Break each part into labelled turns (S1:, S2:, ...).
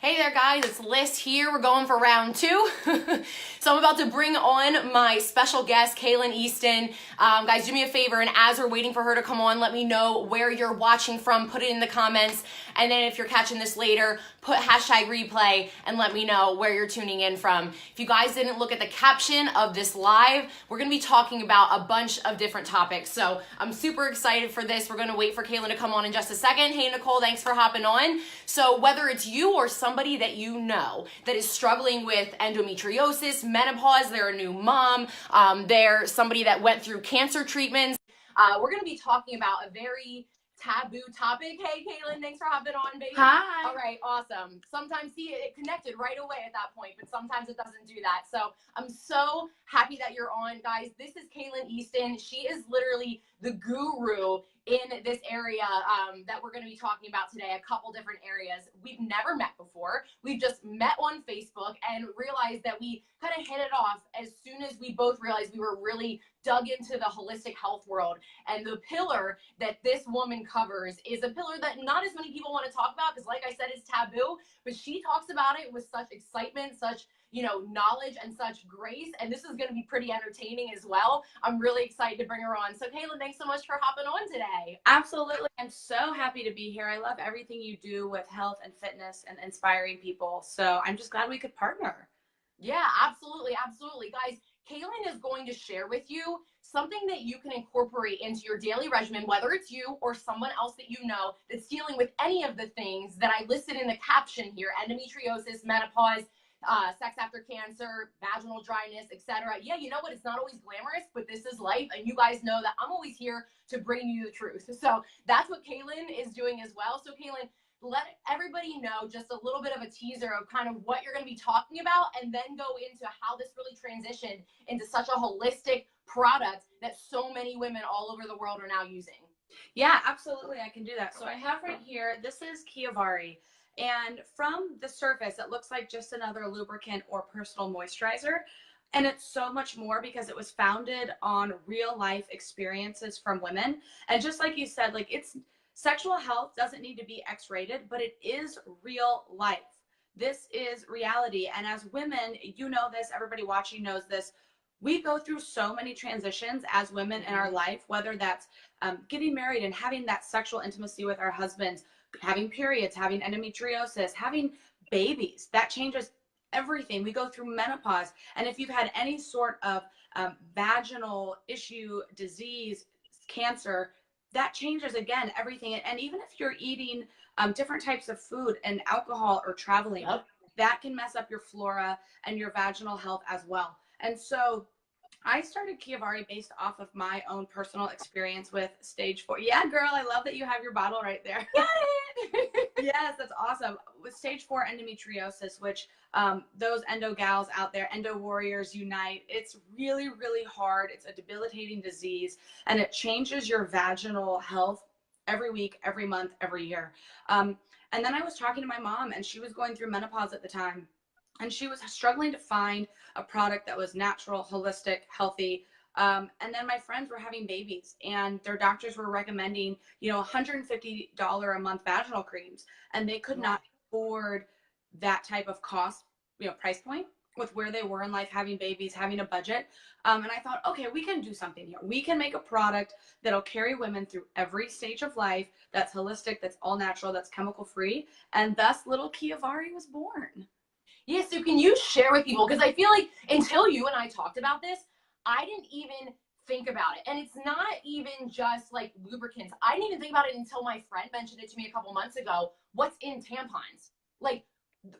S1: Hey there guys, it's Liz here. We're going for round two. So I'm about to bring on my special guest, Kaylyn I. Guys, do me a favor, and as we're waiting for her to come on, let me know where you're watching from, put it in the comments, and then if you're catching this later, put hashtag replay and let me know where you're tuning in from. If you guys didn't look at the caption of this live, we're gonna be talking about a bunch of different topics. So I'm super excited for this. We're gonna wait for Kaylyn to come on in just a second. Hey Nicole, thanks for hopping on. So whether it's you or somebody that you know that is struggling with endometriosis, menopause, they're a new mom, they're somebody that went through cancer treatments, we're gonna be talking about a very taboo topic. Hey Kaylyn, thanks for hopping on, baby.
S2: Hi.
S1: All right, awesome. Sometimes it connected right away at that point, but sometimes it doesn't do that. So I'm so happy that you're on, guys. This is Kaylyn I. She is literally the guru in this area that we're going to be talking about today, a couple different areas. We've never met before. We've just met on Facebook and realized that we kind of hit it off as soon as we both realized we were really dug into the holistic health world. And the pillar that this woman covers is a pillar that not as many people want to talk about because, like I said, it's taboo, but she talks about it with such excitement, such knowledge and such grace, and this is going to be pretty entertaining as well. I'm really excited to bring her on. So Kaylyn, thanks so much for hopping on today.
S2: Absolutely. I'm so happy to be here. I love everything you do with health and fitness and inspiring people. So I'm just glad we could partner.
S1: Yeah, absolutely. Absolutely. Guys, Kaylyn is going to share with you something that you can incorporate into your daily regimen, whether it's you or someone else that you know that's dealing with any of the things that I listed in the caption here: endometriosis, menopause, sex after cancer, vaginal dryness, etc. Yeah, you know what? It's not always glamorous, but this is life, and you guys know that I'm always here to bring you the truth. So that's what Kaylyn is doing as well. So Kaylyn, let everybody know just a little bit of a teaser of kind of what you're going to be talking about, and then go into how this really transitioned into such a holistic product that so many women all over the world are now using.
S2: Yeah, absolutely. I can do that. So I have right here, this is Chiavari. And from the surface, it looks like just another lubricant or personal moisturizer. And it's so much more because it was founded on real life experiences from women. And just like you said, sexual health doesn't need to be X-rated, but it is real life. This is reality. And as women, you know this, everybody watching knows this. We go through so many transitions as women in our life, whether that's getting married and having that sexual intimacy with our husbands, having periods, having endometriosis, having babies. That changes everything. We go through menopause. And if you've had any sort of vaginal issue, disease, cancer, that changes again everything. And even if you're eating different types of food and alcohol or traveling, that can mess up your flora and your vaginal health as well. And so I started Chiavari based off of my own personal experience with stage 4. Yeah, girl, I love that you have your bottle right there.
S1: Got it.
S2: Yes, that's awesome. With stage 4 endometriosis, which those endo gals out there, endo warriors unite. It's really, really hard. It's a debilitating disease, and it changes your vaginal health every week, every month, every year. And then I was talking to my mom, and she was going through menopause at the time. And she was struggling to find a product that was natural, holistic, healthy. And then my friends were having babies, and their doctors were recommending, $150 a month vaginal creams. And they could not afford that type of cost, price point with where they were in life, having babies, having a budget. And I thought, okay, we can do something here. We can make a product that'll carry women through every stage of life, that's holistic, that's all natural, that's chemical free. And thus little Chiavari was born.
S1: Yeah, so can you share with people, because I feel like until you and I talked about this, I didn't even think about it. And it's not even just like lubricants. I didn't even think about it until my friend mentioned it to me a couple months ago. What's in tampons? Like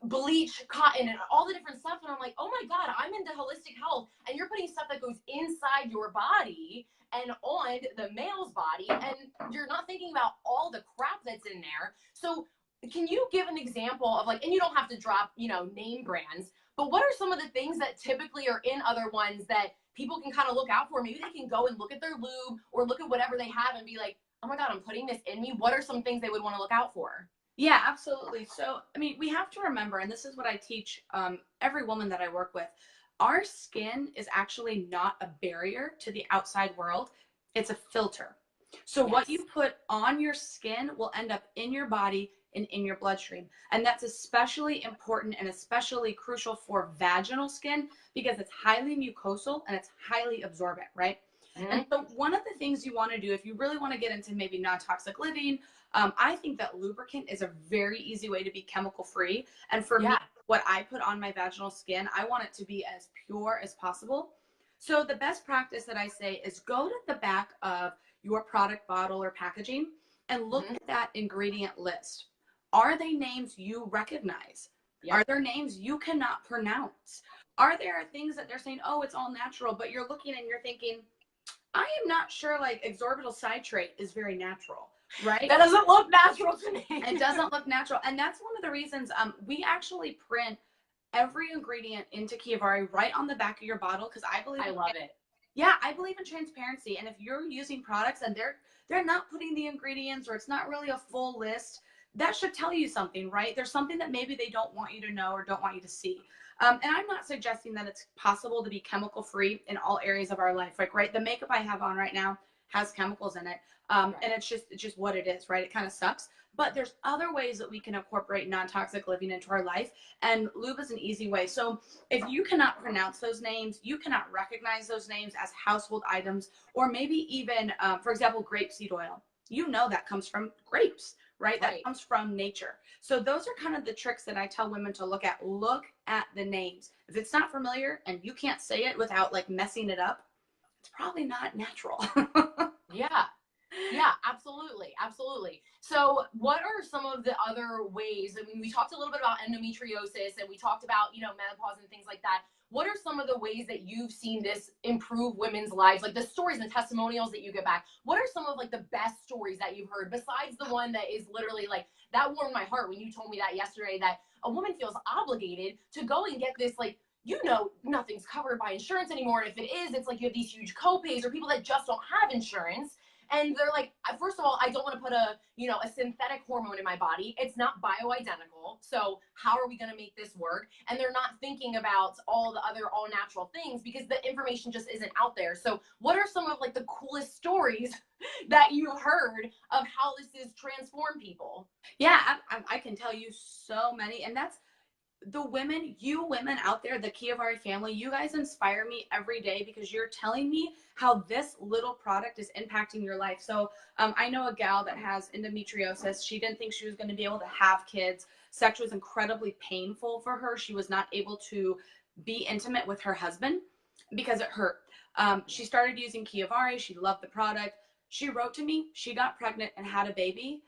S1: bleach, cotton, and all the different stuff. And I'm like, oh my God, I'm into holistic health. And you're putting stuff that goes inside your body and on the male's body. And you're not thinking about all the crap that's in there. So can you give an example of and you don't have to drop, name brands, but what are some of the things that typically are in other ones that people can kind of look out for? Maybe they can go and look at their lube or look at whatever they have and be like, oh my God, I'm putting this in me. What are some things they would want to look out for?
S2: Yeah, absolutely. So, we have to remember, and this is what I teach every woman that I work with, our skin is actually not a barrier to the outside world. It's a filter. So what you put on your skin will end up in your body, and in your bloodstream. And that's especially important and especially crucial for vaginal skin because it's highly mucosal and it's highly absorbent, right? And so one of the things you want to do if you really want to get into maybe non-toxic living, I think that lubricant is a very easy way to be chemical free. And for me, what I put on my vaginal skin, I want it to be as pure as possible. So the best practice that I say is go to the back of your product bottle or packaging and look at that ingredient list. Are they names you recognize? Are there names you cannot pronounce? Are there things that they're saying, oh, it's all natural, but you're looking and you're thinking, I am not sure like exorbital citrate is very natural, right?
S1: That doesn't look natural to me.
S2: It doesn't look natural. And that's one of the reasons we actually print every ingredient into Chiavari right on the back of your bottle because I love it. Yeah, I believe in transparency. And if you're using products and they're not putting the ingredients or it's not really a full list, that should tell you something, right? There's something that maybe they don't want you to know or don't want you to see. And I'm not suggesting that it's possible to be chemical free in all areas of our life. Like, right, the makeup I have on right now has chemicals in it. And it's just what it is, right? It kind of sucks. But there's other ways that we can incorporate non-toxic living into our life. And lube is an easy way. So if you cannot pronounce those names, you cannot recognize those names as household items, or maybe even, for example, grapeseed oil. You know that comes from grapes, right? That comes from nature. So those are kind of the tricks that I tell women to look at. Look at the names. If it's not familiar and you can't say it without like messing it up, it's probably not natural.
S1: Yeah, absolutely. Absolutely. So what are some of the other ways? I mean, we talked a little bit about endometriosis and we talked about, menopause and things like that. What are some of the ways that you've seen this improve women's lives? Like the stories and testimonials that you get back. What are some of like the best stories that you've heard besides the one that is literally like, that warmed my heart when you told me that yesterday, that a woman feels obligated to go and get this, like, nothing's covered by insurance anymore. And if it is, it's like you have these huge copays or people that just don't have insurance. And they're like, first of all, I don't want to put a synthetic hormone in my body. It's not bioidentical. So how are we going to make this work? And they're not thinking about all the other all natural things because the information just isn't out there. So what are some of like the coolest stories that you've heard of how this has transformed people?
S2: Yeah, I can tell you so many. And that's you women out there, the Chiavari family, you guys inspire me every day because you're telling me how this little product is impacting your life. So I know a gal that has endometriosis. She didn't think she was going to be able to have kids. Sex was incredibly painful for her. She was not able to be intimate with her husband because it hurt. She started using Chiavari. She loved the product. She wrote to me. She got pregnant and had a baby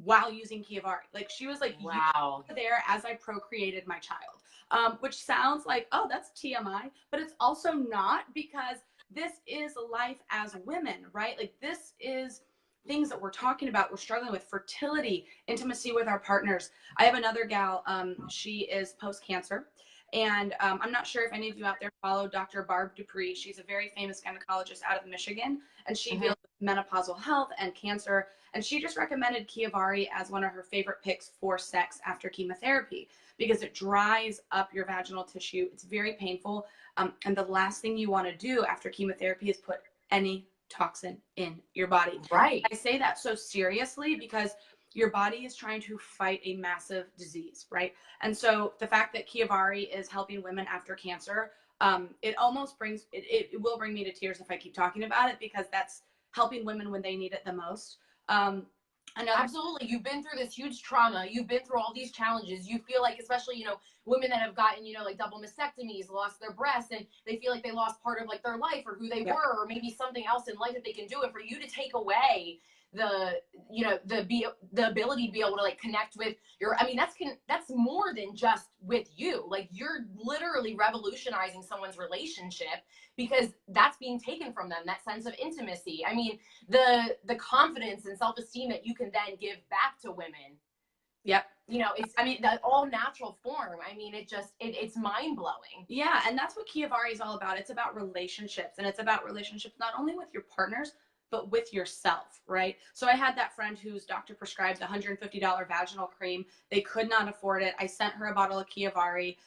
S2: while using Chiavari. Like she was like, wow, there as I procreated my child, which sounds like, oh, that's TMI, but it's also not because this is life as women, right? Like this is things that we're talking about. We're struggling with fertility, intimacy with our partners. I have another gal, she is post-cancer. And I'm not sure if any of you out there follow Dr. Barb Dupree. She's a very famous gynecologist out of Michigan, and she deals with menopausal health and cancer. And she just recommended Chiavari as one of her favorite picks for sex after chemotherapy because it dries up your vaginal tissue. It's very painful. And the last thing you want to do after chemotherapy is put any toxin in your body.
S1: Right.
S2: I say that so seriously because your body is trying to fight a massive disease, right? And so the fact that Chiavari is helping women after cancer, it almost brings, it will bring me to tears if I keep talking about it because that's helping women when they need it the most.
S1: Absolutely. You've been through this huge trauma. You've been through all these challenges. You feel like, especially, women that have gotten, like double mastectomies, lost their breasts, and they feel like they lost part of like their life or who they were, or maybe something else in life that they can do. And for you to take away the ability to be able to like connect with that's more than just with you. Like you're literally revolutionizing someone's relationship because that's being taken from them, that sense of intimacy. I mean, the confidence and self-esteem that you can then give back to women.
S2: Yep.
S1: That all natural form. I mean, it's mind blowing.
S2: Yeah. And that's what Chiavari is all about. It's about relationships, and it's about relationships, not only with your partners, but with yourself, right? So I had that friend whose doctor prescribed a $150 vaginal cream. They could not afford it. I sent her a bottle of Chiavari.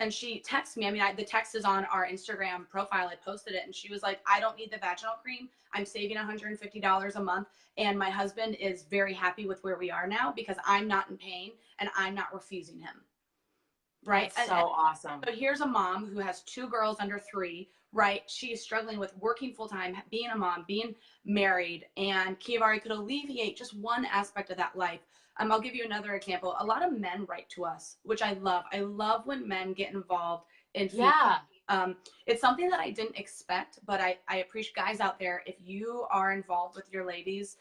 S2: And she texted me. I mean, the text is on our Instagram profile. I posted it, and she was like, I don't need the vaginal cream. I'm saving $150 a month. And my husband is very happy with where we are now because I'm not in pain and I'm not refusing him. Right.
S1: That's so awesome.
S2: So here's a mom who has 2 girls under 3, right? She is struggling with working full time, being a mom, being married, and Kiavari could alleviate just one aspect of that life. I'll give you another example. A lot of men write to us, which I love. I love when men get involved in food.
S1: Yeah.
S2: It's something that I didn't expect, but I appreciate guys out there. If you are involved with your ladies,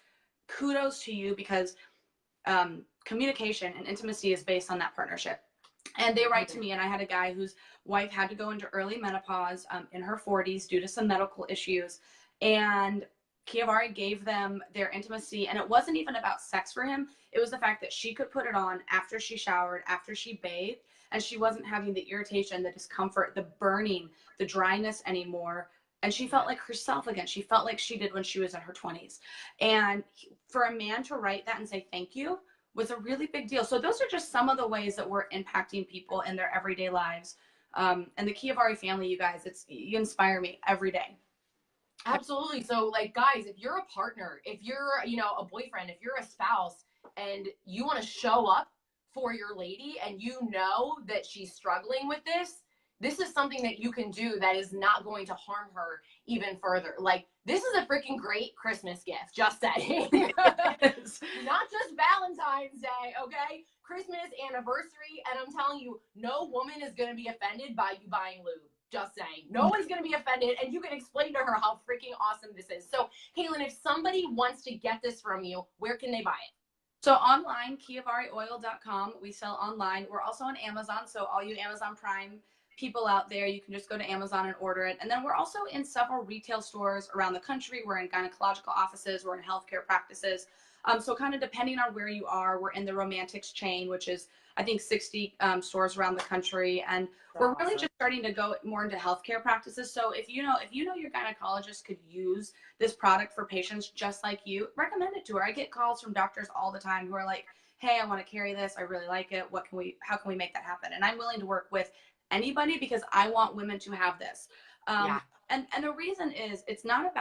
S2: kudos to you, because communication and intimacy is based on that partnership. And they write to me, and I had a guy whose wife had to go into early menopause in her 40s due to some medical issues. And Kiavari gave them their intimacy, and it wasn't even about sex for him. It was the fact that she could put it on after she showered, after she bathed, and she wasn't having the irritation, the discomfort, the burning, the dryness anymore. And she felt like herself again. She felt like she did when she was in her 20s. And for a man to write that and say thank you was a really big deal. So those are just some of the ways that we're impacting people in their everyday lives. And the Kiavari family, you guys, you inspire me every day.
S1: Absolutely. So like, guys, if you're a partner, if you're, a boyfriend, if you're a spouse and you want to show up for your lady and you know that she's struggling with this is something that you can do that is not going to harm her even further. Like, this is a freaking great Christmas gift, just saying. Not just Valentine's Day, okay? Christmas, anniversary, and I'm telling you, no woman is going to be offended by you buying lube. Just saying. No one's going to be offended, and you can explain to her how freaking awesome this is. So, Kaylyn, if somebody wants to get this from you, where can they buy it?
S2: So online, KiavariOil.com. We sell online. We're also on Amazon, so all you Amazon Prime people out there, you can just go to Amazon and order it. And then we're also in several retail stores around the country. We're in gynecological offices. We're in healthcare practices. So kind of depending on where you are, we're in the Romantics chain, which is, I think, 60 stores around the country. And we're really just starting to go more into healthcare practices. So if you know your gynecologist could use this product for patients just like you, recommend it to her. I get calls from doctors all the time who are like, hey, I want to carry this. I really like it. How can we make that happen? And I'm willing to work with anybody because I want women to have this. And the reason is, it's not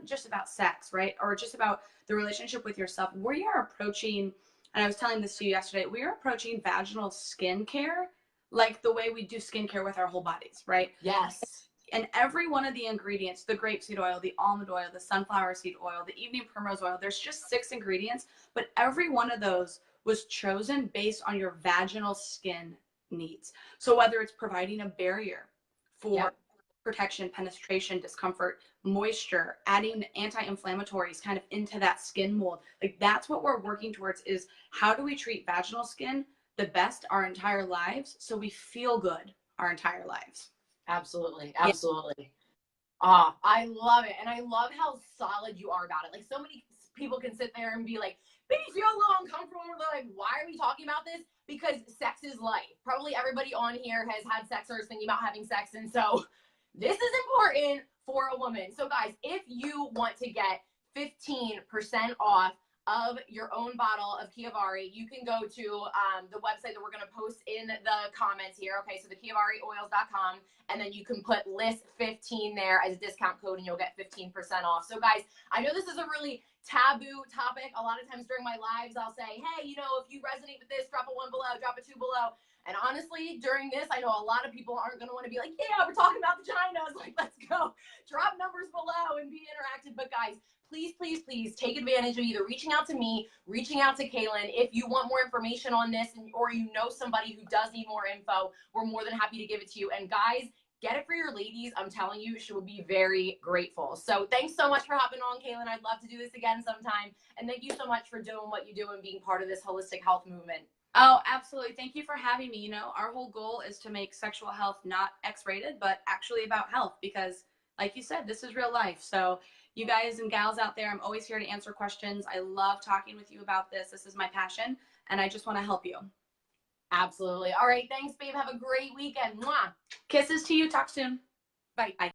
S2: just about sex, right? Or just about the relationship with yourself. We are approaching, and I was telling this to you yesterday, we are approaching vaginal skincare like the way we do skincare with our whole bodies, right?
S1: Yes.
S2: And every one of the ingredients, the grapeseed oil, the almond oil, the sunflower seed oil, the evening primrose oil, there's just 6 ingredients, but every one of those was chosen based on your vaginal skin needs. So whether it's providing a barrier for protection, penetration, discomfort, moisture, adding anti-inflammatories kind of into that skin mold, like that's what we're working towards, is how do we treat vaginal skin the best our entire lives so we feel good our entire lives.
S1: Absolutely. I love it. And I love how solid you are about it. Like, so many people can sit there and be like, maybe feel a little uncomfortable. They're like, why are we talking about this? Because sex is life. Probably everybody on here has had sex or is thinking about having sex. And so this is important for a woman. So guys, if you want to get 15% off of your own bottle of Kiavari, you can go to the website that we're going to post in the comments here. Okay, so the KiavariOils.com, and then you can put list15 there as a discount code and you'll get 15% off. So guys, I know this is a really taboo topic. A lot of times during my lives, I'll say, hey, if you resonate with this, drop a 1 below, drop a 2 below. And honestly, during this, I know a lot of people aren't going to want to be like, yeah, we're talking about vaginas. Like, let's go. Drop numbers below and be interactive. But guys, please, please, please take advantage of either reaching out to me, reaching out to Kaylyn. If you want more information on this, or you know somebody who does need more info, we're more than happy to give it to you. And guys, get it for your ladies. I'm telling you, she will be very grateful. So thanks so much for hopping on, Kaylyn. I'd love to do this again sometime. And thank you so much for doing what you do and being part of this holistic health movement.
S2: Oh, absolutely. Thank you for having me. Our whole goal is to make sexual health not X-rated, but actually about health, because like you said, this is real life. So you guys and gals out there, I'm always here to answer questions. I love talking with you about this. This is my passion, and I just want to help you.
S1: Absolutely. All right. Thanks, babe. Have a great weekend. Mwah.
S2: Kisses to you. Talk soon.
S1: Bye.
S2: Bye.